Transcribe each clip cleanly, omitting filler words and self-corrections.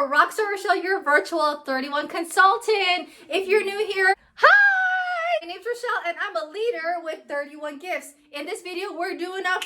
or Rockstar Rochelle, your virtual 31 consultant. If you're new here, hi! My name's Rochelle and I'm a leader with 31 gifts. In this video, we're doing a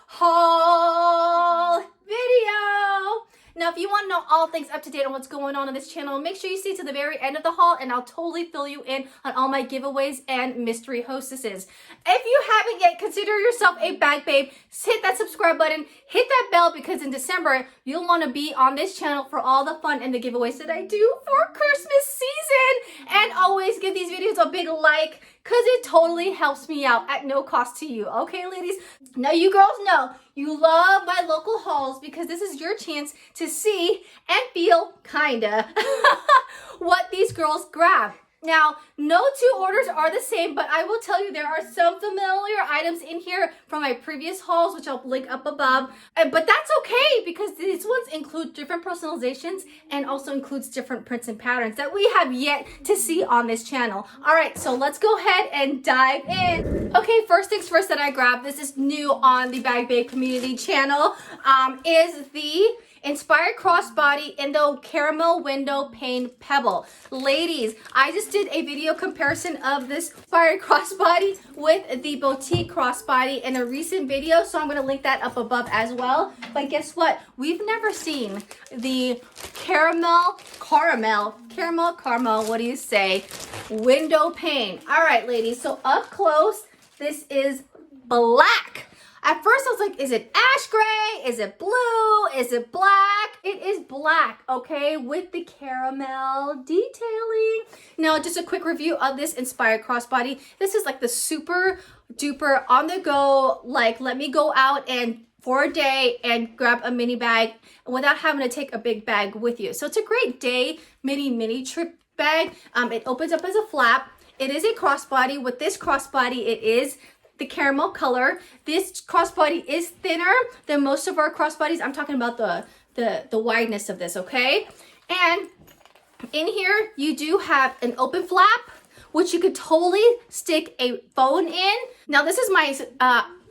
haul video. Now, if you want to know all things up to date on what's going on this channel, make sure you stay to the very end of the haul and I'll totally fill you in on all my giveaways and mystery hostesses. If you haven't yet, consider yourself a bag babe. Hit that subscribe button, hit that bell, because in December, you'll want to be on this channel for all the fun and the giveaways that I do for Christmas season. And always give these videos a big like, because it totally helps me out at no cost to you. Okay, ladies? Now, you girls know you love my local hauls because this is your chance to see and feel, kinda, what these girls grab. Now, no two orders are the same, but I will tell you there are some familiar items in here from my previous hauls, which I'll link up above. But that's okay because these ones include different personalizations and also includes different prints and patterns that we have yet to see on this channel. All right, so let's go ahead and dive in. Okay, first things first that I grabbed, this is new on the Bag Babe community channel, is the Inspired Crossbody in the Caramel Windowpane Pebble. Ladies, I just did a video comparison of this Inspired Crossbody with the Boutique Crossbody in a recent video, so I'm going to link that up above as well. But guess what? We've never seen the caramel, what do you say? Windowpane. All right, ladies, so up close, this is black. At first, I was like, is it ash gray? Is it blue? Is it black? It is black, okay, with the caramel detailing. Now, just a quick review of this Inspired Crossbody. This is like the super duper on the go, like let me go out and for a day and grab a mini bag without having to take a big bag with you. So it's a great day mini trip bag. It opens up as a flap. It is a crossbody. With this crossbody, it is the caramel color. This crossbody is thinner than most of our crossbodies. I'm talking about the wideness of this, okay? And in here, you do have an open flap, which you could totally stick a phone in. Now, this is my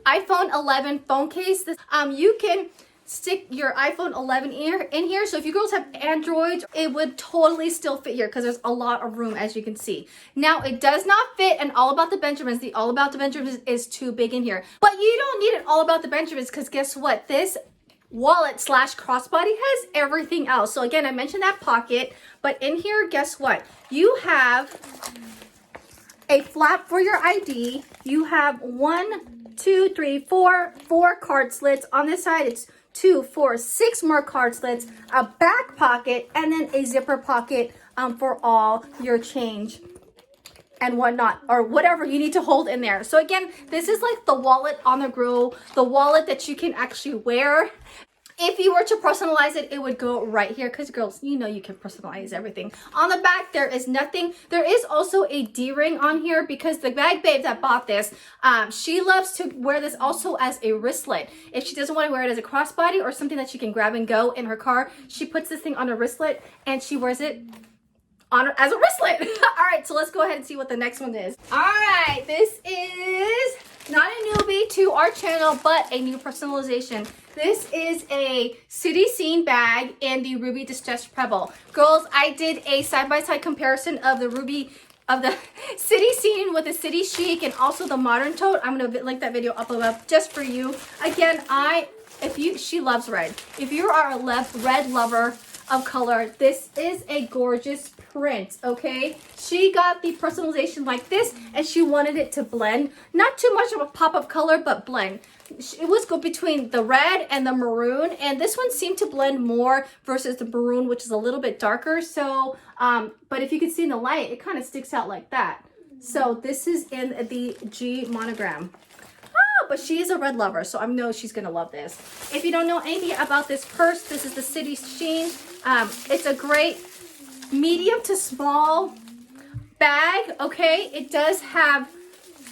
iPhone 11 phone case. You can stick your iPhone 11 in here. So if you girls have Androids, it would totally still fit here because there's a lot of room, as you can see. Now, it does not fit an All About the Benjamins. The All About the Benjamins is too big in here. But you don't need an All About the Benjamins because guess what? This wallet slash crossbody has everything else. So again, I mentioned that pocket, but in here, guess what? You have a flap for your ID. You have 4 card slits. On this side, it's 2, 4, 6 more card slits, a back pocket, and then a zipper pocket for all your change and whatnot, or whatever you need to hold in there. So again, this is like the wallet on the go, the wallet that you can actually wear. If you were to personalize it, it would go right here because girls, you know you can personalize everything. On the back, there is nothing. There is also a D-ring on here because the bag babe that bought this, she loves to wear this also as a wristlet. If she doesn't want to wear it as a crossbody or something that she can grab and go in her car, she puts this thing on a wristlet and she wears it on her as a wristlet. All right, so let's go ahead and see what the next one is. All right, this is not a newbie to our channel, but a new personalization. This is a city scene bag in the Ruby Distressed Pebble. Girls, I did a side-by-side comparison of the city scene with the city chic and also the modern tote. I'm gonna link that video up above just for you. Again, she loves red. If you are a red lover of color, this is a gorgeous print, okay? She got the personalization like this and she wanted it to blend. Not too much of a pop of color, but blend. It was go between the red and the maroon, and this one seemed to blend more versus the maroon, which is a little bit darker. So, but if you can see in the light, it kind of sticks out like that. So this is in the G monogram. But she is a red lover, so I know she's gonna love this. If you don't know anything about this purse, this is the City Sheen. It's a great medium to small bag, okay? It does have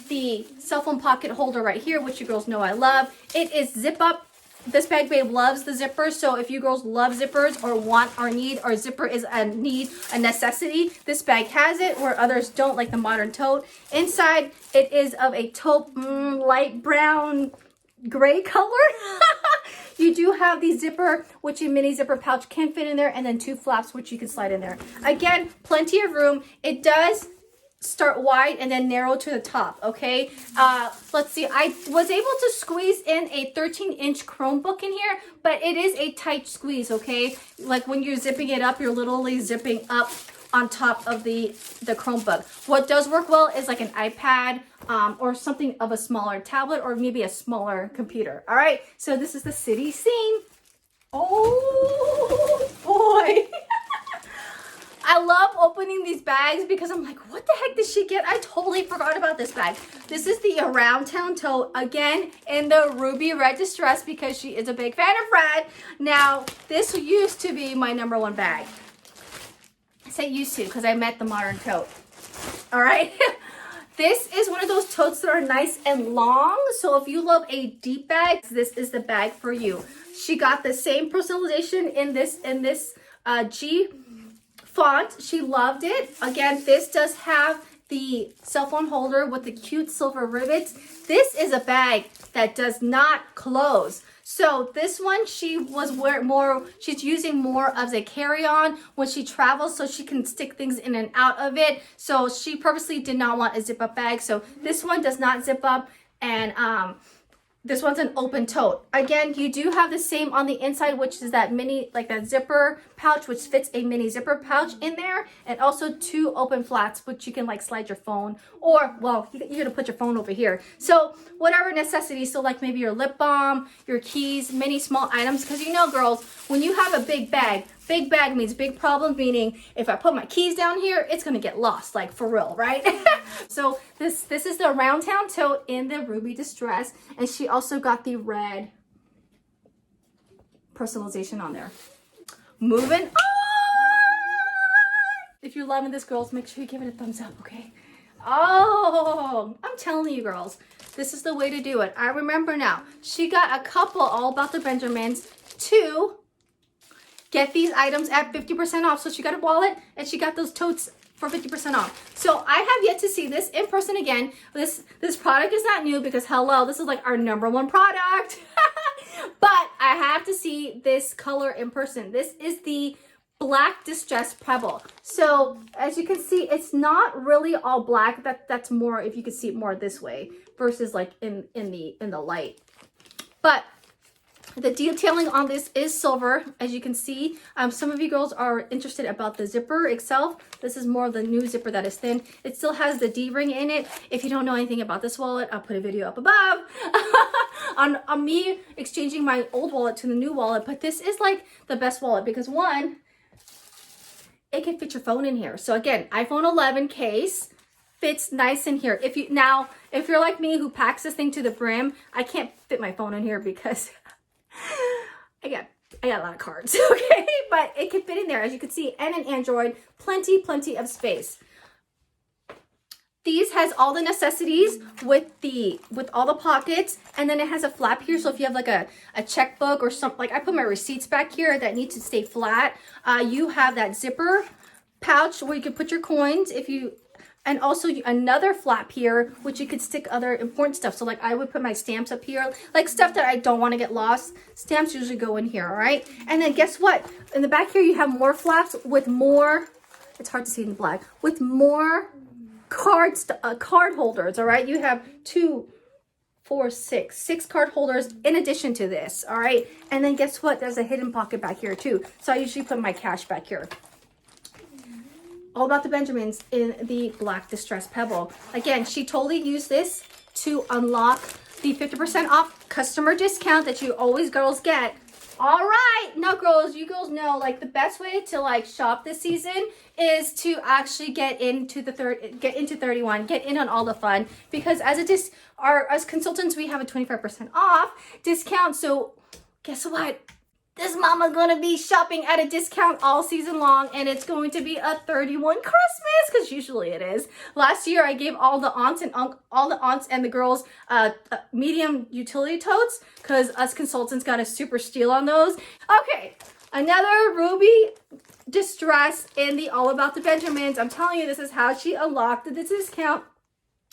the cell phone pocket holder right here, which you girls know I love. It is zip up. This bag babe loves the zippers, so if you girls love zippers or want or need, or zipper is a need, a necessity, this bag has it, where others don't, like the modern tote. Inside, it is of a taupe light brown gray color. You do have the zipper, which a mini zipper pouch can fit in there, and then 2 flaps, which you can slide in there. Again, plenty of room. It does start wide and then narrow to the top, okay? Let's see, I was able to squeeze in a 13-inch Chromebook in here, but it is a tight squeeze, okay? Like when you're zipping it up, you're literally zipping up on top of the Chromebook. What does work well is like an iPad or something of a smaller tablet or maybe a smaller computer. All right, so this is the city scene. Oh boy. I love opening these bags because I'm like, what the heck did she get? I totally forgot about this bag. This is the Around Town Tote, again, in the ruby red distress because she is a big fan of red. Now, this used to be my #1 bag. I say used to because I met the modern tote. All right. This is one of those totes that are nice and long. So if you love a deep bag, this is the bag for you. She got the same personalization in this G font. She loved it. Again, this does have the cell phone holder with the cute silver rivets. This is a bag that does not close. So this one, she's using more as a carry-on when she travels so she can stick things in and out of it. So she purposely did not want a zip-up bag. So this one does not zip up, and this one's an open tote. Again, you do have the same on the inside, which is that mini, like that zipper pouch, which fits a mini zipper pouch in there, and also 2 open flats, which you can like slide your phone, or, well, you're gonna put your phone over here. So whatever necessity, so like maybe your lip balm, your keys, many small items, because you know, girls, when you have a big bag means big problem, meaning if I put my keys down here, it's gonna get lost, like for real, right? So this is the Round Town Tote in the ruby distress, and she also got the red personalization on there. Moving on. If you're loving this, girls, make sure you give it a thumbs up, okay? Oh, I'm telling you, girls, this is the way to do it. I remember now. She got a couple All About the Benjamins to get these items at 50% off. So she got a wallet and she got those totes for 50% off. So I have yet to see this in person again. This product is not new because hello, this is like our #1 product. But I have to see this color in person. This is the Black Distressed Pebble. So as you can see, it's not really all black. That's more, if you could see it more this way versus like in the light. But the detailing on this is silver, as you can see. Some of you girls are interested about the zipper itself. This is more of the new zipper that is thin. It still has the D-ring in it. If you don't know anything about this wallet, I'll put a video up above on me exchanging my old wallet to the new wallet. But this is like the best wallet because one, it can fit your phone in here. So again, iPhone 11 case fits nice in here. If you're like me who packs this thing to the brim, I can't fit my phone in here because I got a lot of cards, okay? But it can fit in there, as you can see, and an Android, plenty of space. These has all the necessities with all the pockets, and then it has a flap here. So if you have like a checkbook or something, like I put my receipts back here that need to stay flat. You have that zipper pouch where you can put your coins and also another flap here, which you could stick other important stuff. So like I would put my stamps up here, like stuff that I don't want to get lost. Stamps usually go in here, all right? And then guess what? In the back here, you have more flaps with more, it's hard to see in the black, with more card holders, all right? You have 2, 4, 6 card holders in addition to this, all right? And then guess what? There's a hidden pocket back here too. So I usually put my cash back here. All About the Benjamins in the Black Distressed Pebble. Again, she totally used this to unlock the 50% off customer discount that you always girls get. All right, now girls, you girls know like the best way to like shop this season is to actually get into 31, get in on all the fun, because as consultants we have a 25% off discount. So guess what? This mama's gonna be shopping at a discount all season long, and it's going to be a 31 Christmas, because usually it is. Last year I gave all the aunts and the girls medium utility totes, because us consultants got a super steal on those. Okay, another ruby distress in the All About the Benjamins. I'm telling you, this is how she unlocked the discount.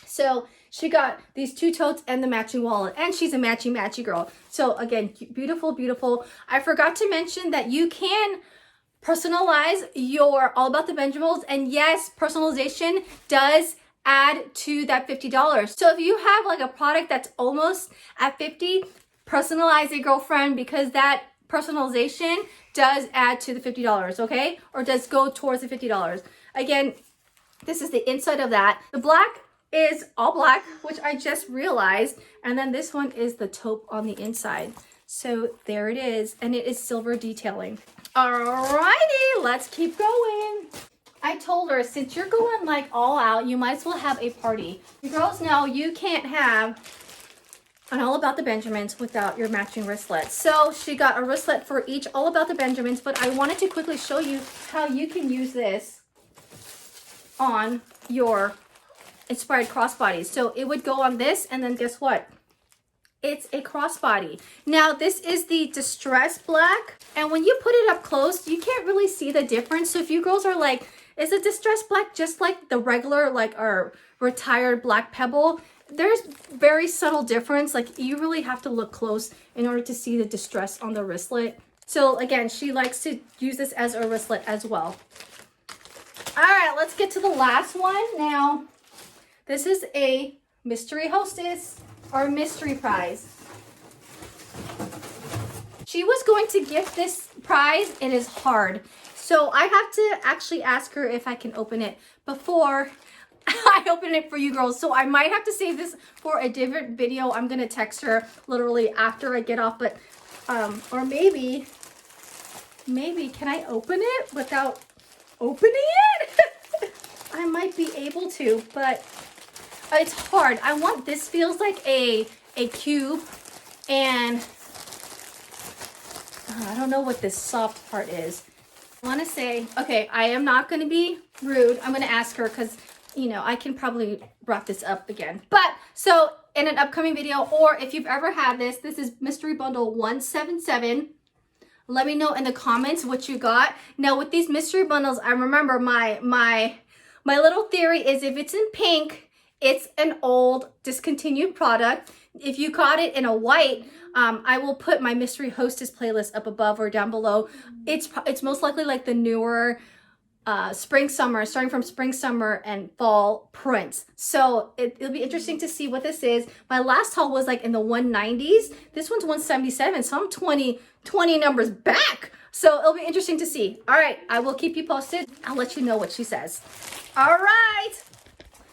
So she got these 2 totes and the matching wallet, and she's a matchy girl. So again, beautiful, beautiful. I forgot to mention that you can personalize your All About the Benjamins, and yes, personalization does add to that $50. So if you have like a product that's almost at 50, personalize it, girlfriend, because that personalization does add to the $50, okay? Or does go towards the $50. Again, this is the inside of that. The black is all black, which I just realized. And then this one is the taupe on the inside. So there it is. And it is silver detailing. Alrighty, let's keep going. I told her, since you're going like all out, you might as well have a party. You girls know you can't have an All About the Benjamins without your matching wristlet. So she got a wristlet for each All About the Benjamins, but I wanted to quickly show you how you can use this on your inspired crossbodies. So it would go on this, and then guess what? It's a crossbody. Now this is the Distress Black, and when you put it up close, you can't really see the difference. So if you girls are like, is a Distress Black just like the regular, like our retired Black Pebble? There's very subtle difference. Like you really have to look close in order to see the distress on the wristlet. So again, she likes to use this as a wristlet as well. All right, let's get to the last one. Now, this is a mystery hostess or mystery prize. She was going to gift this prize. It is hard. So I have to actually ask her if I can open it before I open it for you girls. So I might have to save this for a different video. I'm going to text her literally after I get off, but, or maybe can I open it without opening it? I might be able to, but it's hard. I want, this feels like a cube, and I don't know what this soft part is. I want to say, okay, I am not going to be rude. I'm going to ask her because, you know, I can probably wrap this up again. But so in an upcoming video, or if you've ever had this, this is mystery bundle 177. Let me know in the comments what you got. Now with these mystery bundles, I remember my little theory is if it's in pink, it's an old discontinued product. If you got it in a white, I will put my mystery hostess playlist up above or down below. It's most likely like the newer spring summer, starting from spring summer and fall prints. So it'll be interesting to see what this is. My last haul was like in the 190s. This one's 177, so I'm 20 numbers back. So it'll be interesting to see. All right, I will keep you posted. I'll let you know what she says. All right.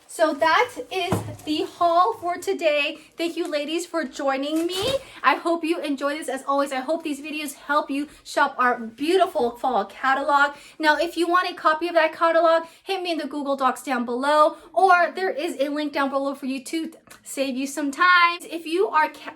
So that is the haul for today. Thank you ladies for joining me. I hope you enjoy this. As always, I hope these videos help you shop our beautiful fall catalog. Now, if you want a copy of that catalog, hit me in the Google Docs down below, or there is a link down below for you to save you some time. If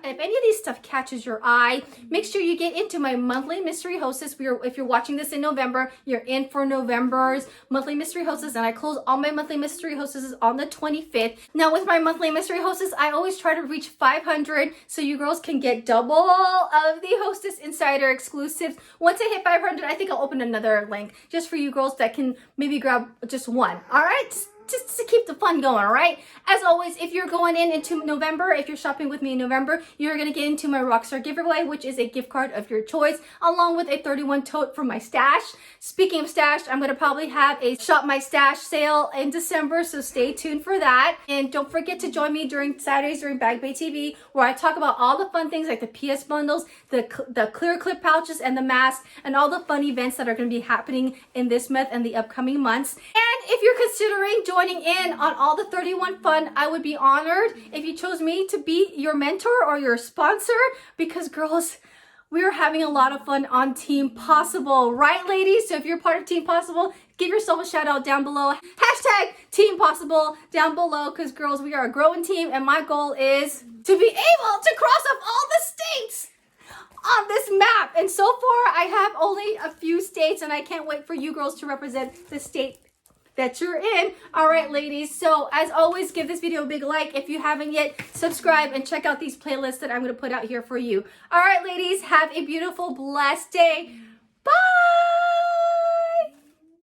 any of these stuff catches your eye, make sure you get into my monthly mystery hostess. If you're watching this in November, you're in for November's monthly mystery hostess, and I close all my monthly mystery hostesses on the 25th. Now with my monthly mystery hostess, I always try to reach 500 so you girls can get double of the Hostess Insider exclusives. Once I hit 500, I think I'll open another link just for you girls that can maybe grab just one. All right? Just to keep the fun going, all right? As always, if you're going into November, if you're shopping with me in November, you're going to get into my Rockstar Giveaway, which is a gift card of your choice, along with a 31 tote from my stash. Speaking of stash, I'm going to probably have a Shop My Stash sale in December, so stay tuned for that. And don't forget to join me during Saturdays during Bag Bay TV, where I talk about all the fun things like the PS bundles, the clear clip pouches, and the mask, and all the fun events that are going to be happening in this month and the upcoming months. And if you're considering joining in on all the 31 fun, I would be honored if you chose me to be your mentor or your sponsor, because girls, we are having a lot of fun on Team Possible, right ladies? So if you're part of Team Possible, give yourself a shout out down below. Hashtag Team Possible down below, because girls, we are a growing team, and my goal is to be able to cross off all the states on this map. And so far I have only a few states, and I can't wait for you girls to represent the state that you're in. All right, ladies. So as always, give this video a big like. If you haven't yet, subscribe and check out these playlists that I'm going to put out here for you. All right, ladies, have a beautiful, blessed day. Bye.